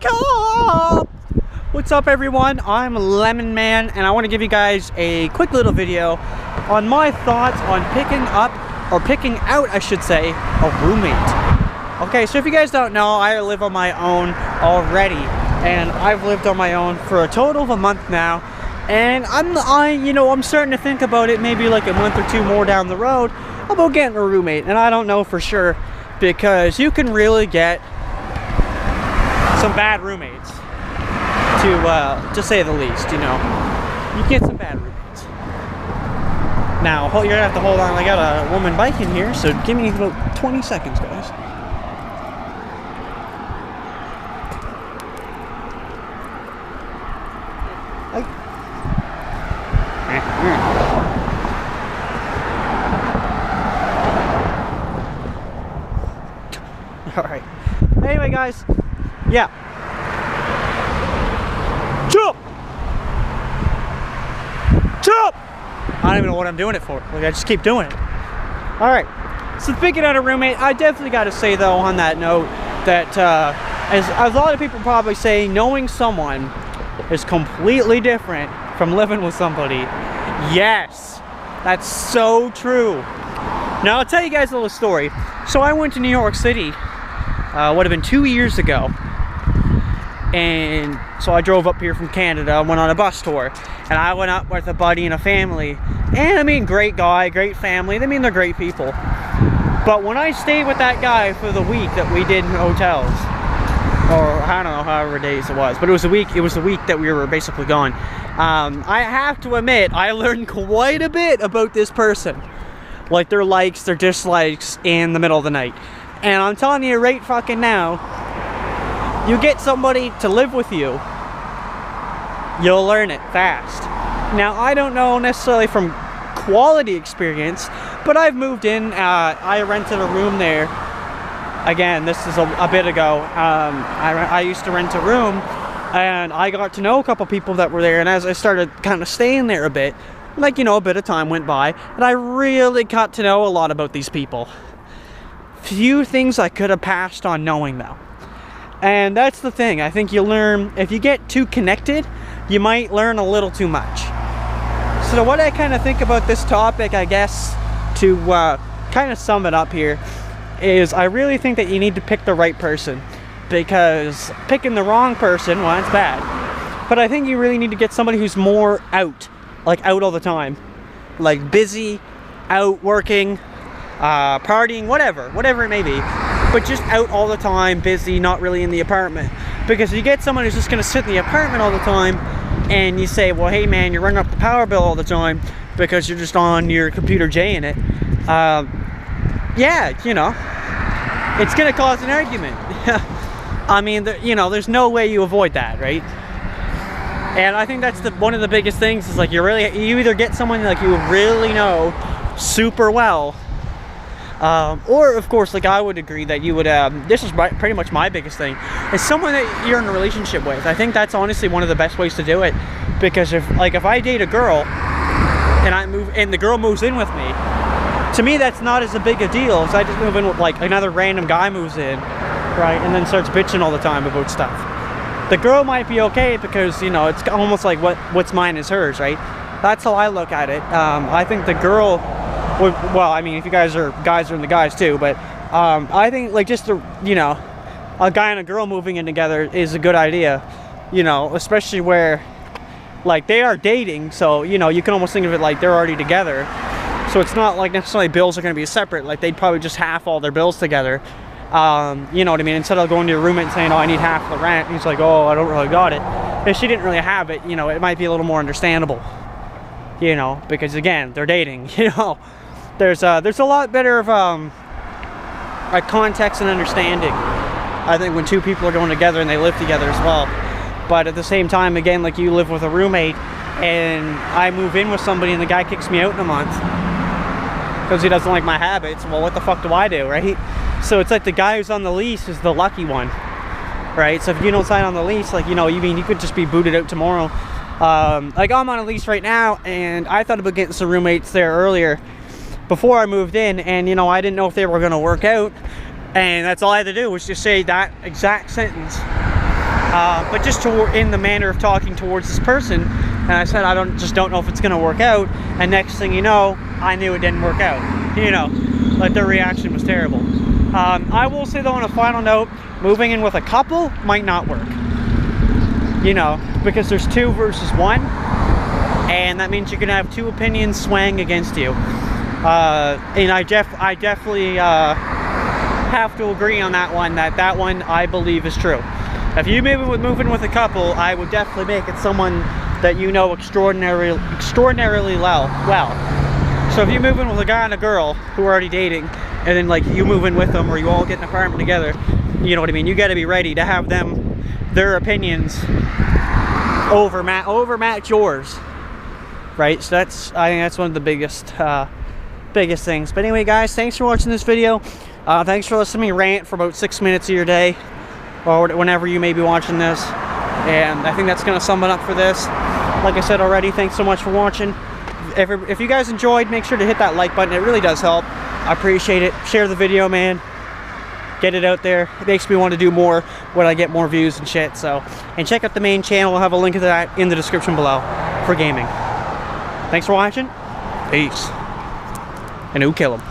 Woke up! What's up, everyone? I'm LemonMan, and I want to give you guys a quick little video on my thoughts on picking up, or picking out, I should say, a roommate. Okay, so if you guys don't know, I live on my own already, and I've lived on my own for a total of a month now, and I'm starting to think about it maybe like a month or two more down the road about getting a roommate, and I don't know for sure because you can really get some bad roommates, to say the least. You know, you get some bad roommates. Now you're gonna have to hold on. I got a woman biking here, so give me about 20 seconds, guys. Alright. Anyway, guys. Yeah. Jump! Jump! I don't even know what I'm doing it for. Like, I just keep doing it. Alright. So picking out a roommate, I definitely got to say, though, on that note, that as a lot of people probably say, knowing someone is completely different from living with somebody. Yes. That's so true. Now, I'll tell you guys a little story. So I went to New York City, would have been 2 years ago. And so I drove up here from Canada, went on a bus tour, and I went up with a buddy and a family. And I mean, great guy, great family. I mean, they're great people. But when I stayed with that guy for the week that we did in hotels, or I don't know, however days it was, but it was a week that we were basically gone. I have to admit, I learned quite a bit about this person. Like their likes, their dislikes in the middle of the night. And I'm telling you right fucking now, you get somebody to live with you, you'll learn it fast. Now, I don't know necessarily from quality experience, but I've moved in, I rented a room there. Again, this is a bit ago. I used to rent a room, and I got to know a couple people that were there, and as I started kind of staying there a bit, like, you know, a bit of time went by, and I really got to know a lot about these people. Few things I could have passed on knowing, though. And that's the thing. I think you learn, if you get too connected, you might learn a little too much. So what I kind of think about this topic, I guess, to kind of sum it up here, is I really think that you need to pick the right person. Because picking the wrong person, well, that's bad. But I think you really need to get somebody who's more out. Like out all the time. Like busy, out working, partying, whatever it may be. But just out all the time, busy, not really in the apartment. Because you get someone who's just going to sit in the apartment all the time, and you say, well, hey man, you're running up the power bill all the time because you're just on your computer J-ing it. Yeah, you know, it's going to cause an argument. I mean, you know, there's no way you avoid that, right? And I think that's one of the biggest things is like you either get someone like you really know super well, or of course, like I would agree that you would, this is pretty much my biggest thing, is someone that you're in a relationship with. I think that's honestly one of the best ways to do it, because if I date a girl and the girl moves in with me, to me that's not as big a deal as I just move in with like another random guy moves in, right, and then starts bitching all the time about stuff. The girl might be okay because, you know, it's almost like what's mine is hers, right? That's how I look at it. I think the girl would, well, I mean, if you guys are in the guys too, but I think like just you know, a guy and a girl moving in together is a good idea, you know, especially where like they are dating, so, you know, you can almost think of it like they're already together. So it's not like necessarily bills are going to be separate, like they'd probably just half all their bills together. You know what I mean? Instead of going to your roommate and saying, oh, I need half the rent, and he's like, oh, I don't really got it. If she didn't really have it, you know, it might be a little more understandable, you know, because again, they're dating, you know. There's a lot better of a context and understanding, I think, when two people are going together and they live together as well. But at the same time, again, like you live with a roommate and I move in with somebody and the guy kicks me out in a month because he doesn't like my habits, well, what the fuck do I do, right? So it's like the guy who's on the lease is the lucky one, right? So if you don't sign on the lease, like, you know, you could just be booted out tomorrow. Like I'm on a lease right now, and I thought about getting some roommates there earlier before I moved in, and you know, I didn't know if they were going to work out, and that's all I had to do was just say that exact sentence, but just in the manner of talking towards this person. And I said, I just don't know if it's gonna work out. And next thing you know, I knew it didn't work out. You know, like their reaction was terrible. I will say though, on a final note, moving in with a couple might not work. You know, because there's 2 versus 1, and that means you're gonna have 2 opinions swaying against you. And I definitely have to agree on that one. That one I believe is true. If you moving with a couple, I would definitely make it someone that you know extraordinarily well. So if you move in with a guy and a girl who are already dating, and then like you move in with them, or you all get an apartment together, you know what I mean? You got to be ready to have their opinions overmatch yours, right? So I think that's one of the biggest things. But anyway, guys, thanks for watching this video. Thanks for listening to me rant for about 6 minutes of your day, or whenever you may be watching this. And I think that's gonna sum it up for this. Like I said already, thanks so much for watching. If you guys enjoyed, make sure to hit that like button. It really does help. I appreciate it. Share the video, man. Get it out there. It makes me want to do more when I get more views and shit. So, and check out the main channel. I'll have a link to that in the description below for gaming. Thanks for watching. Peace. And who kill him?